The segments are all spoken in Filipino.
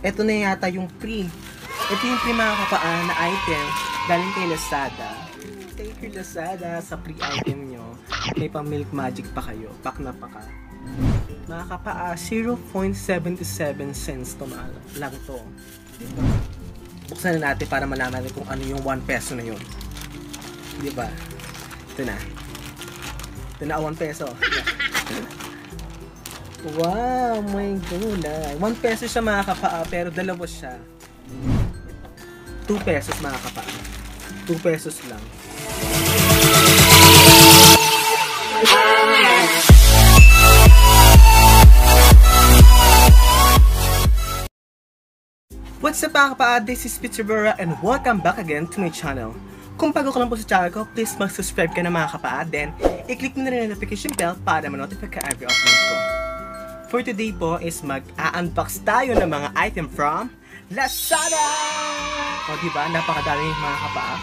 Ito na yata yung free. Ito yung free mga kapaa na item galing kay Lazada. Thank you Lazada sa free item nyo. May pang milk magic pa kayo. Pak na paka. Mga kapaa, 0.77 cents to lang to. Diba? Buksan na natin para malaman natin kung ano yung 1 peso na yun. Diba? Ito na. Ito na 1 peso. Wow, my gulay. 1 peso siya mga kapaa, pero dalawa siya. 2 pesos mga kapaa. 2 pesos lang. What's up mga kapaa? This is Peter Bura and welcome back again to my channel. Kung bago ka lang po sa channel ko, please mag-subscribe ka na mga kapaa. Then, i-click mo na rin ang notification bell para ma-notify ka every upload ko. For today po is mag-unbox tayo ng mga item from Lazada! O diba? Napakadami mga kapaa.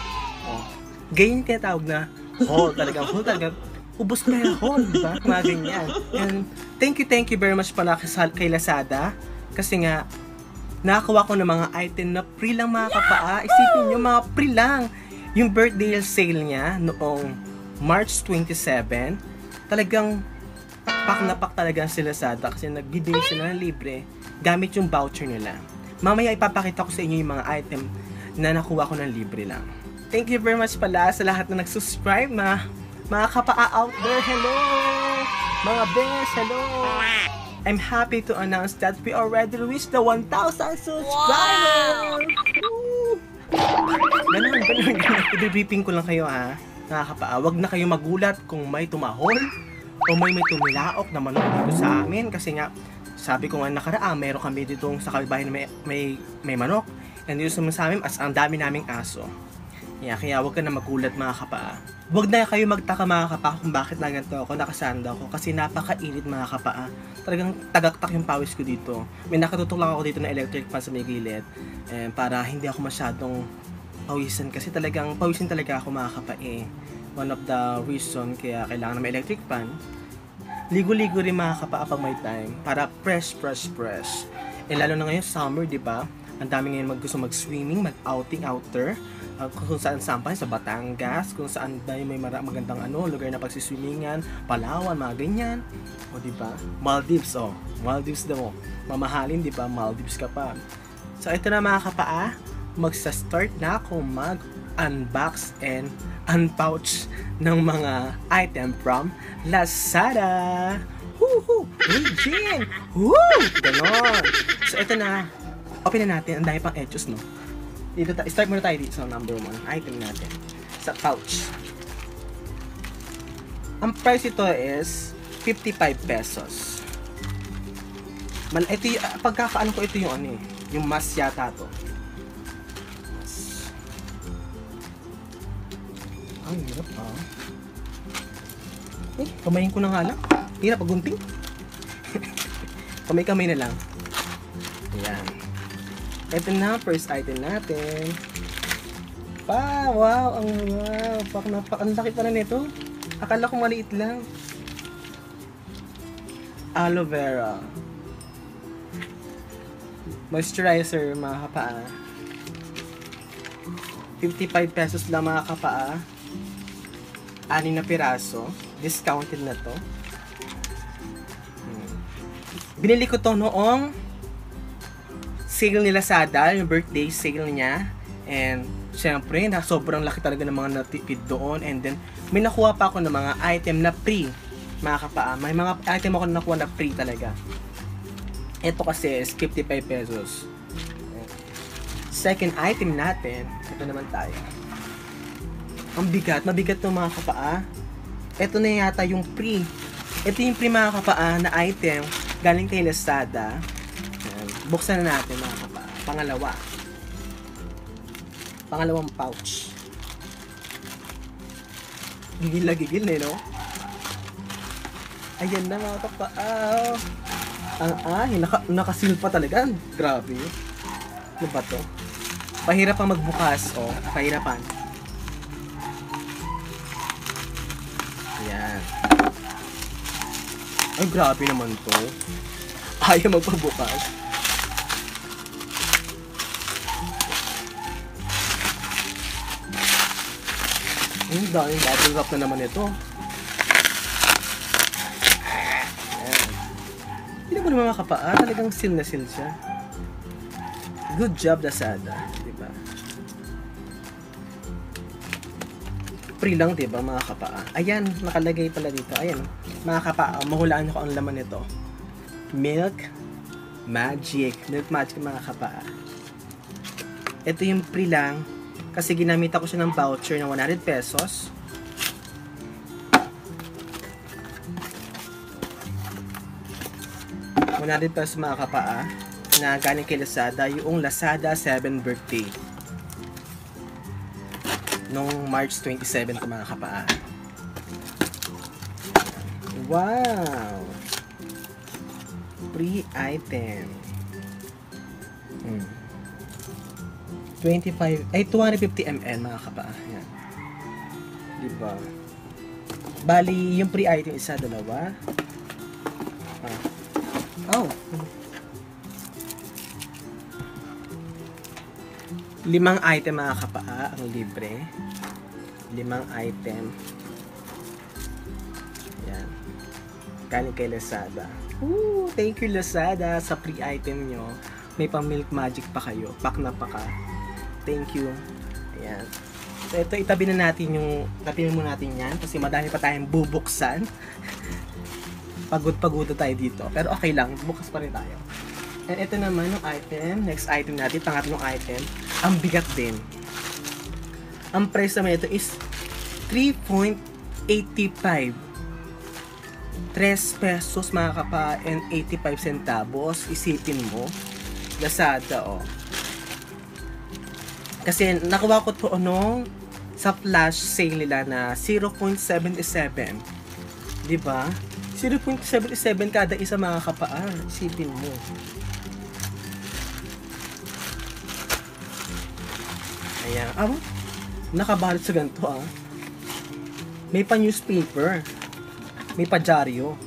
O, ganyan tinatawag na haul. Talagang haul. Talagang ubos na yung haul. Diba? Mga ganyan. And thank you very much pala kay Lazada. Kasi nga, nakakuha ko ng mga item na free lang mga kapaa. Isipin nyo, mga free lang. Yung birthday sale niya noong March 27, talagang pak na pak talaga si Lazada kasi nagbibigay sila ng libre gamit yung voucher nila. Mamaya ipapakita ko sa inyo yung mga item na nakuha ko ng libre lang. Thank you very much pala sa lahat na nag-subscribe, mga kapaa out there. Hello! Mga bes, hello! I'm happy to announce that we already reached the 1,000 subscribers! Woo! Ganun. I-briefing ko lang kayo ha, mga kapaa. Huwag na kayo magulat kung may tumahol o may tumilaok na manok dito sa amin. Kasi nga, sabi ko nga nakaraan, meron kami dito sa kabibahay na may manok. And dito sa amin, ang dami naming aso. Yeah, kaya huwag ka na magulat mga kapaa. Huwag na kayo magtaka mga kapaa kung bakit na ganito ako, nakasanda ako. Kasi napakainit mga kapaa. Talagang tagaktak yung pawis ko dito. May nakatutok lang ako dito na electric fan sa may gilid. Para hindi ako masyadong pawisan. Kasi talagang pawisin talaga ako mga kapaa eh. One of the reason kaya kailangan na may electric fan. Ligo-ligo rin mga kapaa pag may time. Para fresh. Lalo na ngayon summer, di ba? Ang dami ngayon gusto mag-swimming, mag-outing, outer. Kung saan sa Batangas, kung saan may magandang lugar na pagsiswimmingan, Palawan, mga ganyan. O di ba? Maldives, Maldives daw. Mamahalin, di ba? Maldives ka pa. So ito na mga kapaa, magsa-start na ako mag-unbox and unpouch ng mga item from Lazada. Woohoo! Regine! Woo! Ganon. So ito na, open na natin. Ang dami pang edges, no? Dito start muna tayo dito sa number 1 item natin. Sa pouch. Ang price ito is 55 pesos. Ito yung, pagkakaano ko ito yung yung mask yata to. Ang hirap kamayin ko na nga lang. Hirap pagunting. Kamay-kamay na lang. Ayan. Ito na, first item natin. Wow! Ang laki pa na nito. Akala ko maliit lang. Aloe vera. Moisturizer, mga kapaa. 55 pesos lang mga kapaa. 6 na piraso. Discounted na to. Binili ko to noong sale ni Lazada, yung birthday sale niya. And syempre, sobrang laki talaga ng mga natipid doon. And then, may nakuha pa ako ng mga item na free, mga kapaa. May mga item ako na nakuha na free talaga. Ito kasi is 55 pesos. Second item natin, ito naman tayo. Ang bigat, mabigat to mga kapaa. Ito na yata yung free. Ito yung free mga kapaa na item galing kay Lazada. Buksan na natin mga kapaa. Pangalawang pouch. Gigil na gigil no? Ayan na mga kapaa. Nakasil pa talaga. Grabe. Ano ba to? Pahirap pang magbukas. Pahirapan. Ayan. Ay, grabe naman to. Ayaw magpabukas. Ang daming bubble wrap na naman ito. Ayan. Hindi mo naman makapaa. Talagang seal na seal siya. Good job, Lazada. Diba? Free lang, diba, mga kapaa? Ayan, nakalagay pala dito. Ayan, mga kapaa, mahulaan nyo kung ang laman nito. Milk Magic. Milk Magic, mga kapaa. Ito yung free lang. Kasi ginamit ako siya ng voucher ng 100 pesos. $100 mga kapaa na galing kay Lazada, yung Lazada 7 birthday nung March 27 to mga kapaa. Wow! Free item. 250 ml mga kapaa. Yan. Diba? Bali, yung free item isa, dalawa. Oh. 5 item mga kapaa ang libre. 5 item. Yan. Galing kay Lazada. Ooh, thank you Lazada sa free item nyo. May pang Milk Magic pa kayo. Pack na pa ka. Thank you. Ayan. So ito, itabi na natin yung, tapin mo natin yan kasi madami pa tayong bubuksan. Pagod-pagod tayo dito. Pero okay lang, bukas pa rin tayo. And ito naman yung item. Next item natin, pangatlong item. Ang bigat din. Ang price naman ito is 3.85. 3 pesos mga kapa and 85 centavos. Isipin mo. Lazada, oh. Kasi nakuha ko to sa flash sale nila na 0.77. Diba? 0.77 kada isa mga kapaa. Isipin mo. Ayan. Nakabalot sa ganito ah. May pa newspaper. May pa dyaryo.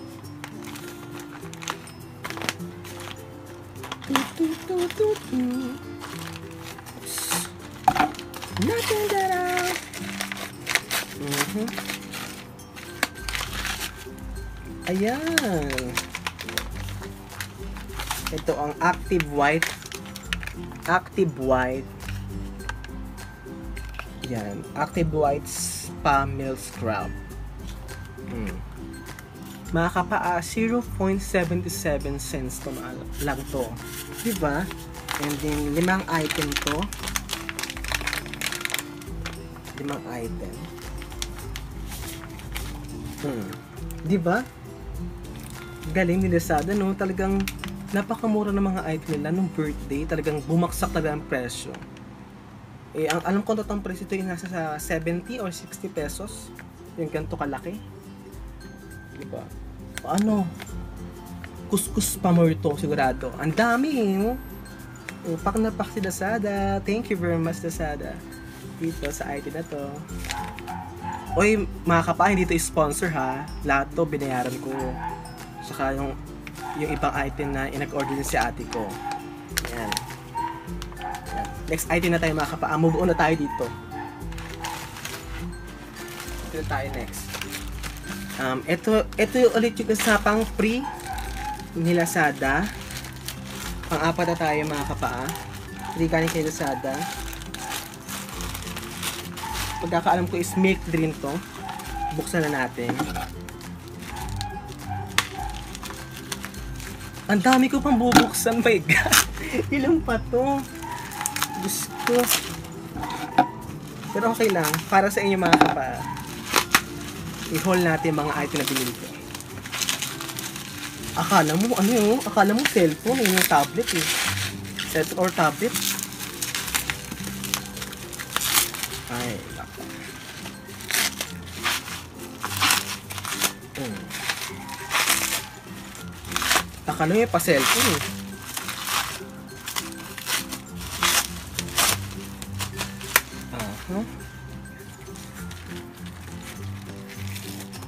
Nothing that out. Ayan. Ito ang Active White. Active White. Yan. Active White Spa Milk Scrub. Mga kapaa, 0.77 cents to lang to. Diba? And then, 5 item to. 5 item. Diba? Galing ni Lazada, no? Talagang napakamura ng mga item nila nung birthday. Talagang bumaksak talaga ang presyo. Eh, ang alam ko totoong presyo ito yung nasa sa 70 or 60 pesos. Yung ganito kalaki. Diba? Paano? Kuskus pa mo ito, sigurado. Ang dami, no? Pak na pak si Lazada. Thank you very much, Lazada. Dito sa item na to. Oy, mga kapa, hindi ito sponsor ha. Lahat to binayaran ko. Saka yung ibang item na inag-order din si ate ko. Ayan. Next item na tayo mga kapa. Move on na tayo dito. Ito na tayo next. Ito yung ulit yung usapang free ni Lazada. Pang-apat na tayo mga kapa. Free ka kay Lazada. Pagkakaalam ko is milk dream to. Buksan na natin. Ang dami ko pang bubuksan, my God. Ilang pa to? Diyos ko. Pero okay lang. Para sa inyo mga kapa. I-haul natin mga item na binili ko. Akala mo, ano yun? Akala mo cellphone, yun yung tablet eh. Cellphone or tablet. Ay, lako. Akala mo yung pa-cellphone eh.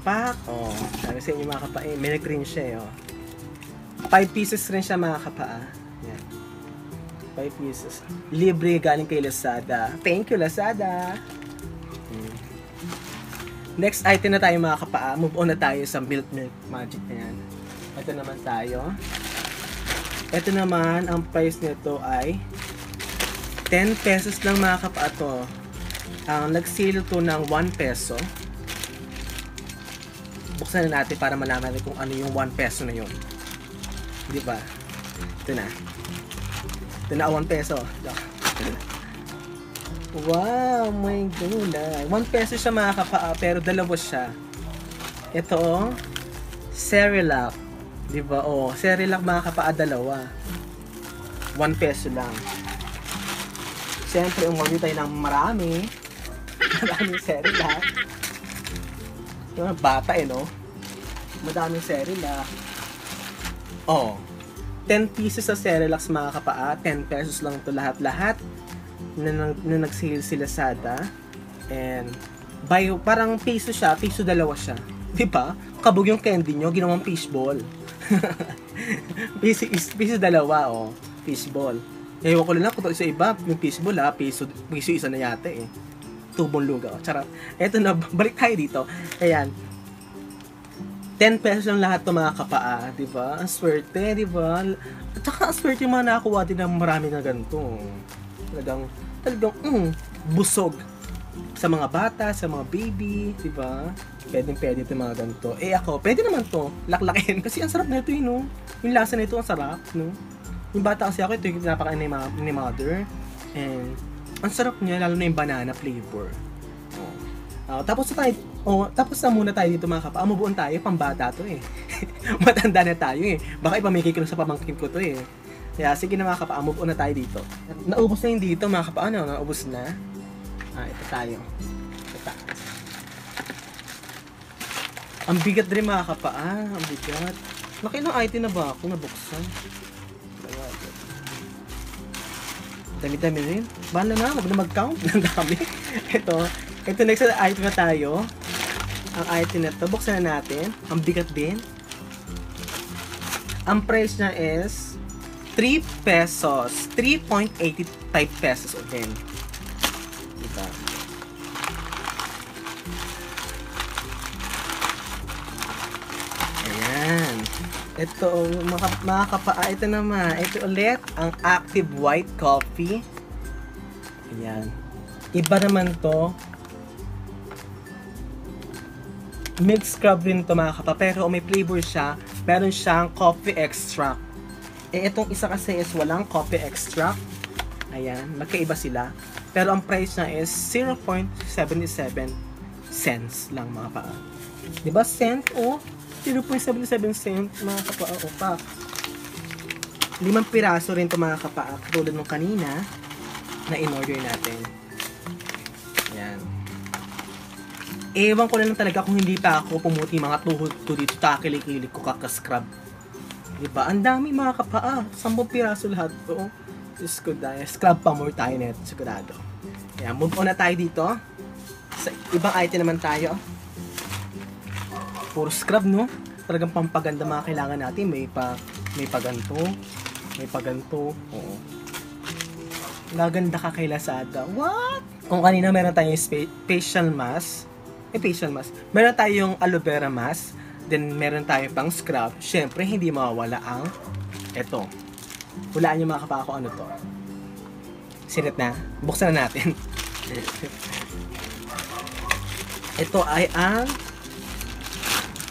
Pak! Oh, sabi sa inyo mga kapa, may nag-green siya eh, oh. 5 pieces rin siya mga kapaa. Yan. 5 pieces. Libre galing kay Lazada. Thank you, Lazada! Next item na tayo mga kapaa. Move on na tayo sa Milk Magic na yan. Ito naman tayo. Ito naman, ang price nito ay 10 pesos lang mga kapaa to. Nag-sale to ng 1 peso. Buksan na natin para malaman natin kung ano yung 1 peso na yun. Di ba? Ito na. Ito na 1 peso. Wow, my God. 1 peso siya mga kapaa, pero dalawa siya. Ito, Cerelac. Diba? Oh, Cerelac mga kapaa, dalawa. 1 peso lang. Siyempre, umorder tayo ng marami. Maraming Cerelac. Diba, bata no? Madaming Cerelac. Oh, 10 pieces sa Cerelac mga kapaa. 10 pesos lang ito lahat-lahat. Na nag-sale si Lazada. And parang piso siya, piso dalawa siya. Di ba? Kabog yung candy nyo, ginawang fishball. piso dalawa, oh. Fishball. Ewan ko lang kung sa iba, yung fishball piso isa na yata eh. Tubong lugaw. Charot. Eto na, balik tayo dito. Ayan. 10 pesos lang lahat to mga kapaa, di ba? Ang swerte, di ba? At saka ang swerte yung mga nakakuha din ng marami na ganito. Talagang busog sa mga bata, sa mga baby, di ba? Pwede ito mga ganito. Eh ako, pwede naman to laklakin kasi ang sarap nito no? Yung lasa nito ang sarap, no? Yung bata kasi ako, ito yung pinapakain ni mother. And ang sarap niya, lalo na yung banana flavor. Tapos na muna tayo dito mga kapaa. Mubuon tayo, pambata to eh. Matanda na tayo eh. Baka ipamigay ko na sa pamangkin ko to eh. Kaya sige na mga kapaa, move on na tayo dito. Naubos na yung dito mga kapaa, ano? Naubos na. Ito tayo. Ito. Ang bigat rin mga kapaa, ang bigat. Nakailang item na ba ako nabuksan? Dami-dami rin. Bahala na, wag na mag-count. Ang dami. Ito next na item na tayo. Ang item na ito, buksan na natin. Ang bigat din. Ang price niya is 3 pesos. 3.85 pesos again. Diba? Ayan. Ito, mga kapaa, ito naman. Ito ulit, ang Active White Coffee. Ayan. Iba naman to. Milk scrub din to mga kapaa. Pero may flavor siya. Meron siyang coffee extract. Itong isa kasi is walang coffee extract. Ayan, magkaiba sila. Pero ang price na is 0.77 cents lang mga kapaa. Diba cent o 0.77 cent mga kapaa o pack. 5 piraso rin to mga kapaa. Katulad nung kanina na in-order natin. Ayan. Ewan ko na lang talaga kung hindi pa ako pumuti mga tuhod ko dito. Takilik-ilik ko kakascrub. Diba? Ang dami mga kapaa. 10 piraso lahat to. Diyos ko dahil. Scrub pa more tayo neto. Sigurado. Ayan. Move on na tayo dito. Sa ibang item naman tayo. Puro scrub no? Talagang pampaganda mga kailangan natin. May paganto. May paganto. Oo. Gaganda ka kay Lazada. What? Kung kanina meron tayong facial mask. Facial mask. Meron tayong aloe vera mask. Then, meron tayong pang scrub. Siyempre, hindi mawawala ang eto. Hulaan nyo mga kapaa kung ano to. Sinit na. Buksan na natin. Ito ay ang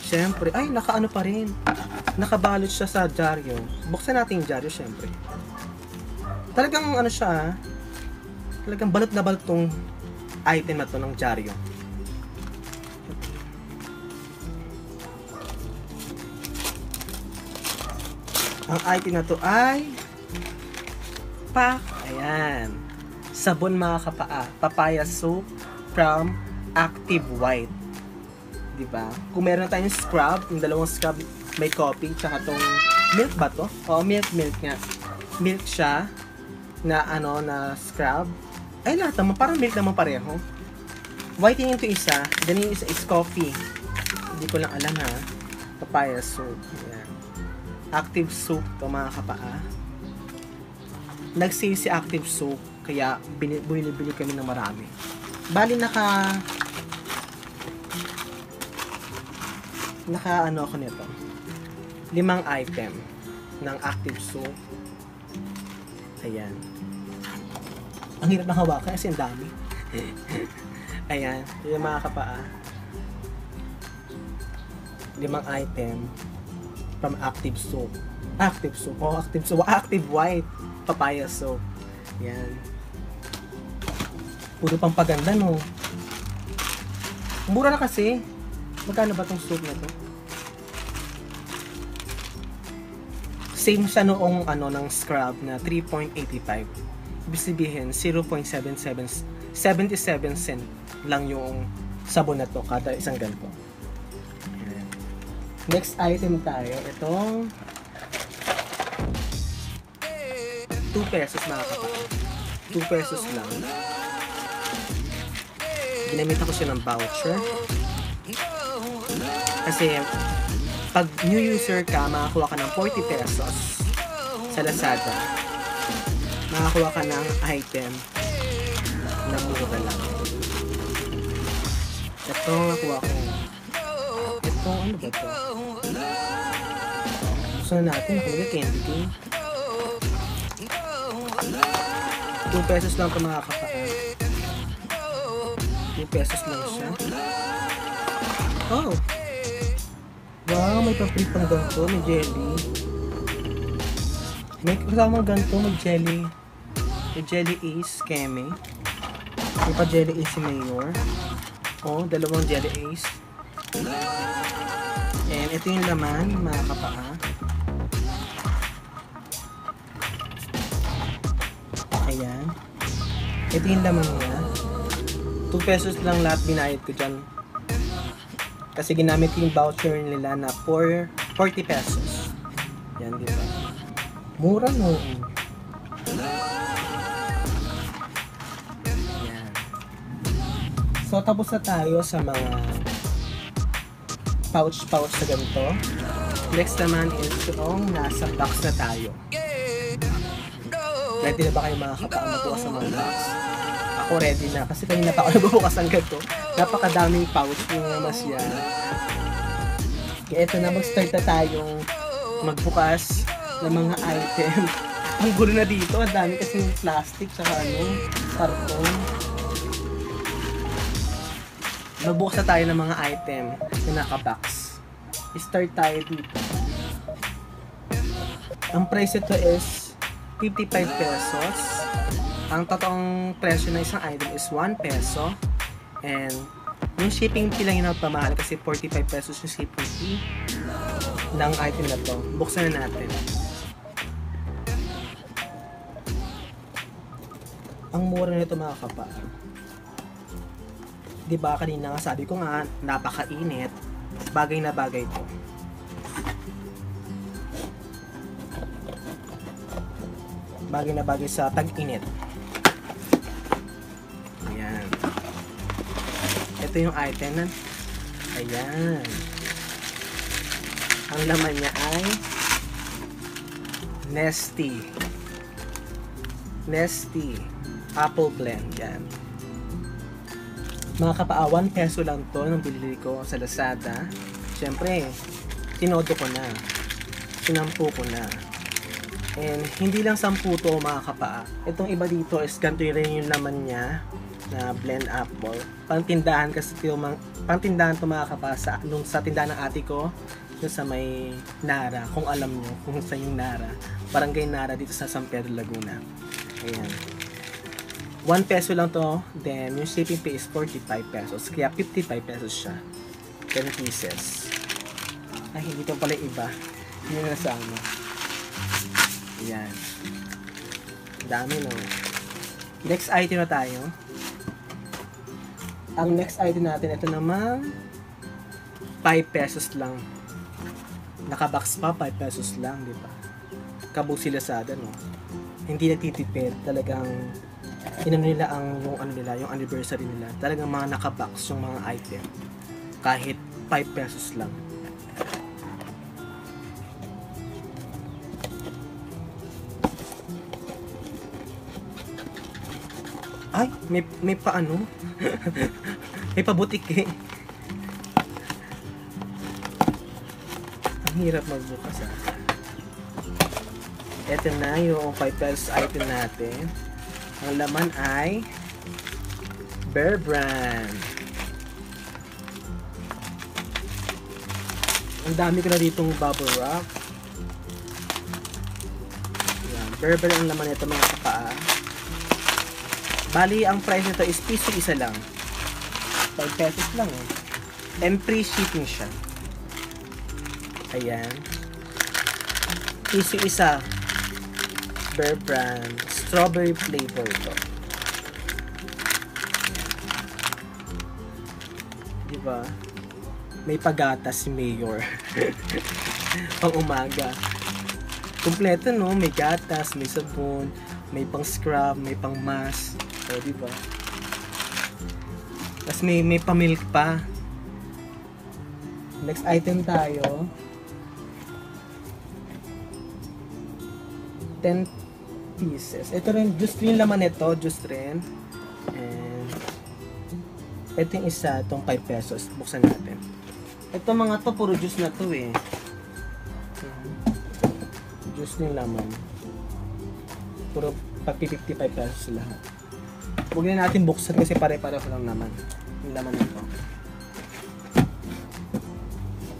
siyempre, ay, nakaano pa rin. Nakabalot siya sa dyaryo. Buksan natin yung dyaryo, siyempre. Talagang ano siya, talagang balot na balot tong item na to ng dyaryo. Ang item na to ay ayan. Sabon mga kapaa. Papaya soap from Active White. Diba? Kung meron tayong scrub, yung dalawang scrub may coffee, tsaka tong milk ba to? Oo, milk nga. Milk siya na na scrub. Ay, lahat naman. Parang milk naman pareho. White yung ito isa. Then yung isa is coffee. Hindi ko lang alam ha. Papaya soap. Ayan. Active soap to mga kapaa. Nag-sale si Active soap. Kaya binili kami ng marami. Bali Naka-ano ako nito. 5 item ng active soap. Ayan. Ang hirap na hawakan kasi ang dami. Ayan. Yung mga kapaa. 5 item from active soap. Active soap. Oh, active soap. Active white papaya soap. Ayan. Puro pang paganda, no? Mura na kasi. Magkano ba tong soap na to? Same siya noong ano ng scrub na 3.85. Ibig sabihin 0.77 cent lang yung sabon na to kada isang ganito. Ayan. Next item tayo, itong 2 pesos mga kapatid. 2 pesos lang. Ginamit ako siya ng voucher. Kasi pag new user ka, makakuha ka ng 40 pesos sa Lazada. Makakuha ka ng item na mura lang. Ito, nakuha ko. Ito, ano ba ito? Gusto na natin, nakalagay candy cane. 2 pesos lang ito mga kapaan. 2 pesos lang siya. Oh! Wow, may pa-free pang ganito, may jelly. May kasamang ganito, may jelly. May jelly ace, keme. May pa jelly ace si Mayor. Oh, 2 jelly ace. And ito yung laman, mga kapaa. Ayan. Ito yung laman niya. 2 pesos lang lahat binayad ko dyan. Kasi ginamit ko yung voucher nila na for 40 pesos. Yan, di ba? Mura no. Yan. So, tapos na tayo sa mga pouch-pouch na ganito. Next naman is yung nasa box na tayo. Ready na ba kayo mga kapaan magbukas sa mga box? Ako ready na kasi kanina pa ako nagbubukas ng ganito. Napakadaming pouch yung namas yan. Kaya ito na, mag-start na tayong magbukas ng mga item. Ang gulo na dito, ang dami kasi plastic saka karton. Magbukas na tayo ng mga item na naka-box. Start tayo dito. Ang price ito is 55 pesos. Ang totoong presyo ng isang item is 1 peso. And yung shipping fee lang yun ang pamahal kasi 45 pesos yung shipping fee ng item na to. Buksan na natin. Ang mura nito mga kapa. Diba kanina nga sabi ko nga napakainit. Bagay na bagay to. Bagay na bagay sa tag-init. Ayan. Ito yung item na. Ayan. Ang laman niya ay Nestea. Nestea Apple Blend. Yan. Mga kapaa, 1 peso lang to nung binili ko sa Lazada. Siyempre, tinodo ko na. Sinampu ko na. And hindi lang 10 to mga kapaa. Itong iba dito is ganito rin yung laman niya na blend apple. Pantindahan kasi ito, pantindahan to mga kapaa sa tindahan ng ate ko. Yung sa may Nara, kung alam nyo kung saan yung Nara. Barangay Nara dito sa San Pedro, Laguna. Ayan. 1 peso lang to. Then, yung shipping fee is 45 pesos. Kaya 55 pesos siya. 10 pieces. Ay, hindi to pala iba. Hindi na nasama. Ayan. Dami, no? Next item na tayo. Ang next item natin, ito naman 5 pesos lang. Nakabox pa, 5 pesos lang, di ba? Kabog sila sa no? Hindi nagtitipid. Talagang inano nila yung anniversary nila. Talagang mga nakabox yung mga item. Kahit 5 pesos lang. Ay, may paano? May pabutik eh. Hirap magbukas Ito na yung 5 pesos item natin. Ang laman ay Bear Brand. Ang dami ko na ditong bubble wrap. Yan. Bear Brand ang laman nito mga kapaa. Bali, ang price nito is piso isa lang. 5 pesos lang And free shipping siya. Ayan. Piso isa. Bear Brand. Strawberry flavor ito. Diba? May pagatas si Mayor. Pang umaga. Kompleto no? May gatas, may sabon, may pang scrub, may pang mask. O, diba? Tapos may pamilk pa. Next item tayo. 10 pieces. Ito rin, juice rin laman ito. Juice rin. And ito yung isa, itong 5 pesos. Buksan natin. Ito mga to, puro juice na to eh. Juice rin laman. Puro pag 55 pesos lahat. Huwag na natin buksan kasi pare-pareho lang naman. Yung laman nito.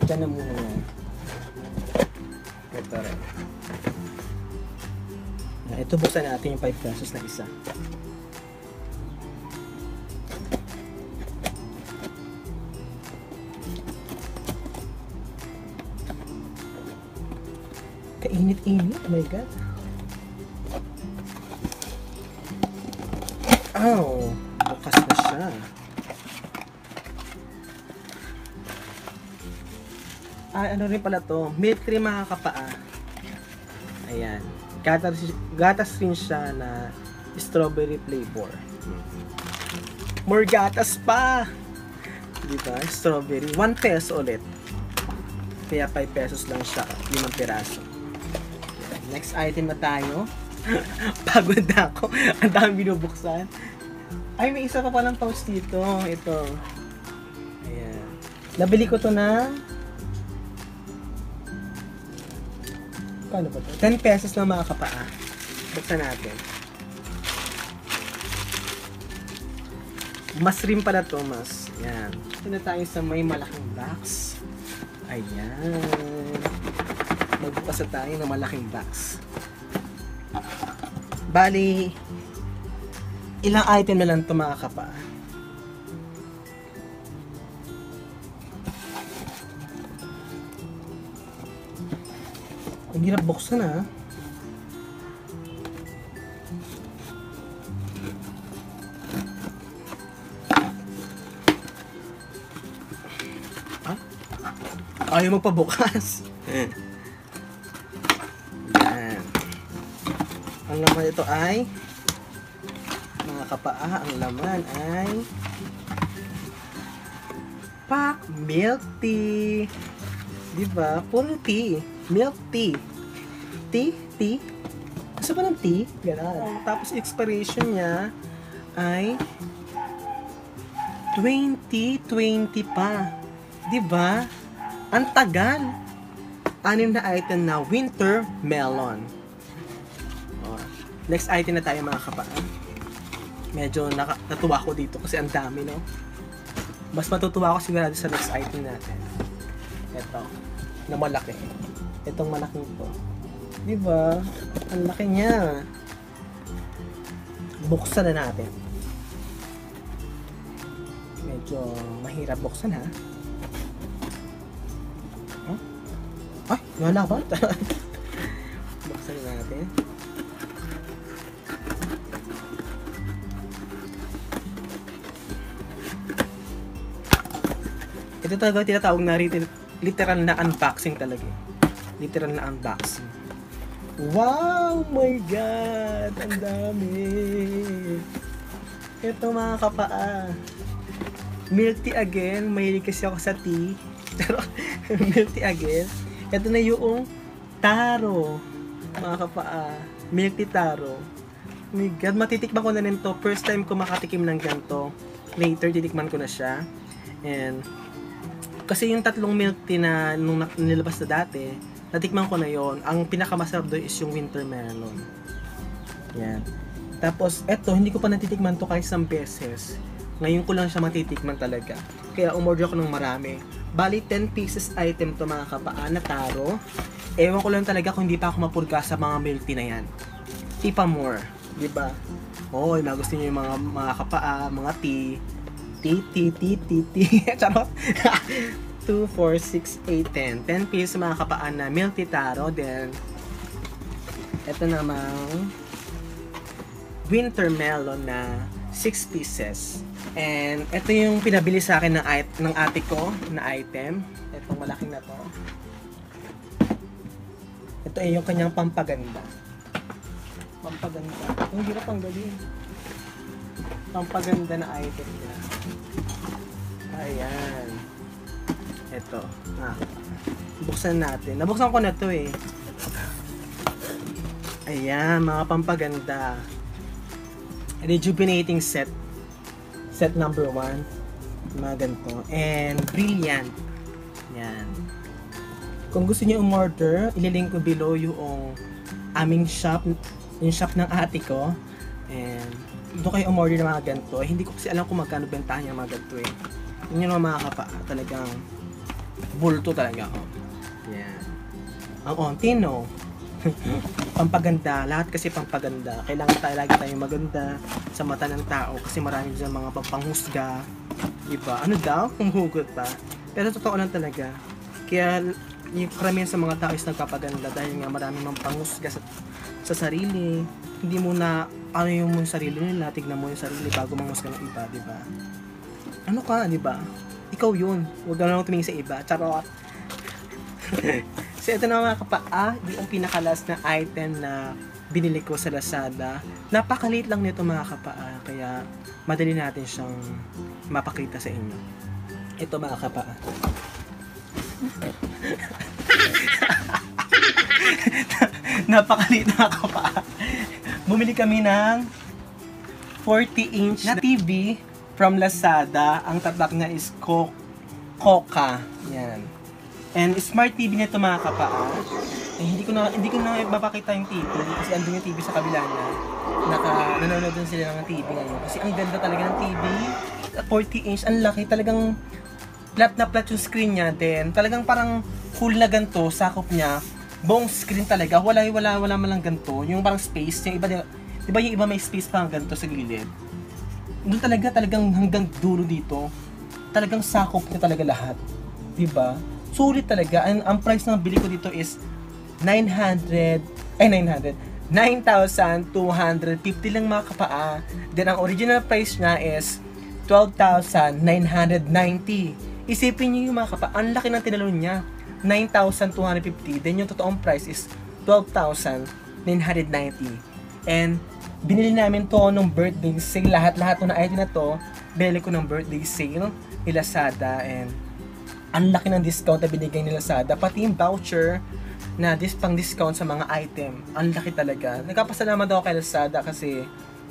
Diyan na muna yan. Ito rin. Ito buksan natin yung 5 pesos na isa. Kainit-init. Oh my God. Oh, bukas na siya. Ano rin pala to? Milk cream mga kapaa. Ayan. Gatas rin siya na strawberry flavor. More gatas pa! Diba? Strawberry. 1 peso ulit. Kaya 5 pesos lang siya. 5 piraso. Next item na tayo. Pagod na ako. Ang dami binubuksan. Ay, may isa pa palang pouch dito. Ito. Ayan. Nabili ko to na paano ba to? 10 pesos lang mga kapaa. Buksan natin. Mas rin pala to, mas. Ayan. Ito na tayo sa may malaking box. Ayan. Magbukas na tayo ng malaking box. Bali, ilang item na lang ito mga kapaa. Ang hirap buksan ha. Ayaw magpabukas. Yan. Ang laman ito ay mga kapaa, ang laman ay pack milk tea. Diba? Puro tea. Milk tea. Tea? Gusto ba ng tea? Ganun. Tapos expiration niya ay 2020 pa. Diba? Ang tagal. 6 na item na winter melon. Next item na tayo mga kapaan. Medyo natuwa ko dito kasi ang dami, no? Mas matutuwa ako sigurado sa next item natin. Ito. Na malaki. Itong malaking to. Diba? Ang laki niya. Buksan na natin. Medyo mahirap buksan ha. Huh? Ay, nalaban. Buksan na natin. Ito talaga tinatawag na literal na unboxing talaga. Literal na unboxing. Wow! My God! Ang dami! Ito mga kapaa. Milk tea again. Mahilig kasi ako sa tea. Pero, milk tea again. Ito na yung taro. Mga kapaa. Milk tea taro. Oh my God, matitikman ko na rin to. First time ko makatikim ng ganito. Later, titikman ko na siya. And, Kasi yung tatlong milk tea na nung nilabas na dati, natikman ko na yon. Ang pinakamasarap doon is yung winter melon. Yan. Tapos, eto, hindi ko pa natitikman to kahit isang beses. Ngayon ko lang siya matitikman talaga. Kaya umorder ako ng marami. Bali, 10 pieces item to mga kapaa na taro. Ewan ko lang talaga kung hindi pa ako mapurga sa mga milk tea na yan. Tipa more. Diba? Oy, magusto nyo yung mga kapaa, mga tea. Tea. Charot. 2, 4, 6, 8, 10. 10 pieces mga kapaan na milk tea taro. Then, ito namang winter melon na 6 pieces. And, ito yung pinabili sa akin ng ate ko na item. Itong malaking na to. Ito ay yung kanyang pampaganda. Ang hirap ang galing. Pampaganda na item niya. Ayan. Ito. Buksan natin. Nabuksan ko na to eh. Ayan, mga pampaganda. Rejuvenating set. Set number 1. Mga ganito. And brilliant. Yan. Kung gusto niyo umorder, ililink ko below yung aming shop. Yung shop ng ate ko. And doon kayo umorder ng mga ganito. Hindi ko kasi alam kung magkano bentahan yung mga ganito eh. Yun yung mga kapaa. Talagang bulto talaga. Oh. Yan. Ang onti, no? Pampaganda. Lahat kasi pampaganda. Kailangan tayo lagi tayong maganda sa mata ng tao. Kasi marami dyan mga pampanghusga. Diba? Ano daw? Humugot pa. Pero totoo lang talaga. Kaya yung karamihan sa mga tao is nagpapaganda dahil nga marami mang panghusga sa sarili. Hindi mo na ano yung sarili nila, tignan mo yung sarili bago manghusga ng iba, di ba? Ano ka, di ba? Ikaw yun. Huwag ka lang tumingin sa iba. Charot. So, ito na mga kapaa, yung pinakalas na item na binili ko sa Lazada. Napakaliit lang nito mga kapaa, kaya madali natin siyang mapakita sa inyo. Ito mga kapaa. Napakaliit na kapaa. Bumili kami ng 40-inch na TV from Lazada. Ang tatak niya is Koka. Yan. And smart TV nito mga kapaa. Hindi ko na mapakita yung TV kasi andun yung TV sa kabila niya. Nanonood din sila ng TV ngayon. Kasi ang ganda talaga ng TV. 40-inch, ang laki. Talagang flat na flat yung screen niya. Then talagang parang full na ganito, sakop niya. Buong screen talaga. Wala man lang ganito. Yung parang space. Yung iba, diba yung iba may space pa ganito sa gilid? Doon talagang hanggang dulo dito. Talagang sakop niya talaga lahat. Diba? Sulit talaga. Ang price ng bili ko dito is 9,250 lang mga kapaa. Then ang original price niya is 12,990. Isipin niyo yung mga kapaa, ang laki ng tinalo niya. 9,250. Then yung totoong price is 12,990. And binili namin to nung birthday sale. Lahat ng item na to, binili ko ng birthday sale ni Lazada. And ang laki ng discount na binigay ni Lazada. Pati yung voucher na pang-discount sa mga item. Ang laki talaga. Nagkapasalamat ako kay Lazada kasi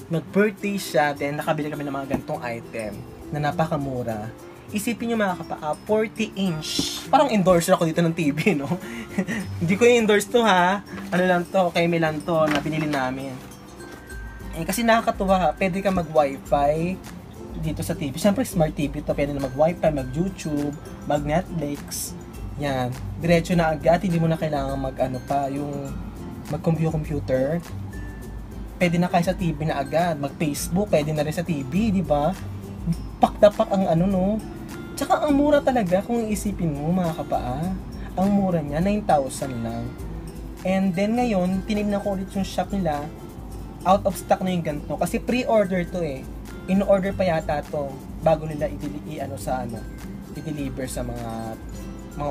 nag-birthday siya, then nakabili kami ng mga gantong item na napakamura. Isipin nyo mga kapaa, 40-inch. Parang endorser ako dito ng TV, no? Hindi ko i-endorse to ha. Ano lang to, Kemi lang to na binili namin. Kasi nakakatuwa ha, pwede ka mag-wifi dito sa TV. Siyempre smart TV to, pwede na mag-wifi, mag-YouTube, mag-Netflix. Yan, diretso na agad, hindi mo na kailangan mag-computer. Pwede na kayo sa TV na agad, mag-Facebook, pwede na rin sa TV, di ba? Pak ang no? Tsaka ang mura talaga kung iisipin mo mga kapaa. Ang mura niya, 9,000 lang. And then ngayon, tinignan ko ulit yung shop nila, out of stock na yung ganito. Kasi pre-order to eh. In-order pa yata to bago nila i-deliver sa mga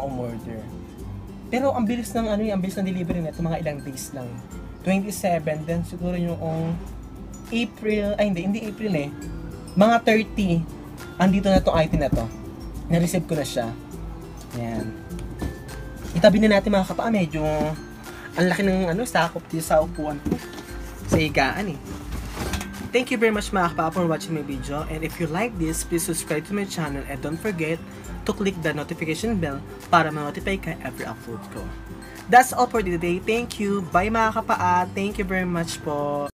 umorder. Pero ang bilis ng delivery nito, mga ilang days lang. 27, then siguro yung April, hindi April eh. Mga 30, andito na tong item na to. Na-receive ko na siya. Yan. Itabi na natin mga kapaa, medyo ang laki ng sakop dito sa upuan ko. Sa higaan eh. Thank you very much mga kapaa for watching my video, and if you like this, please subscribe to my channel and don't forget to click the notification bell para ma-notify ka every upload ko. That's all for today. Thank you. Bye mga kapaa. Thank you very much po.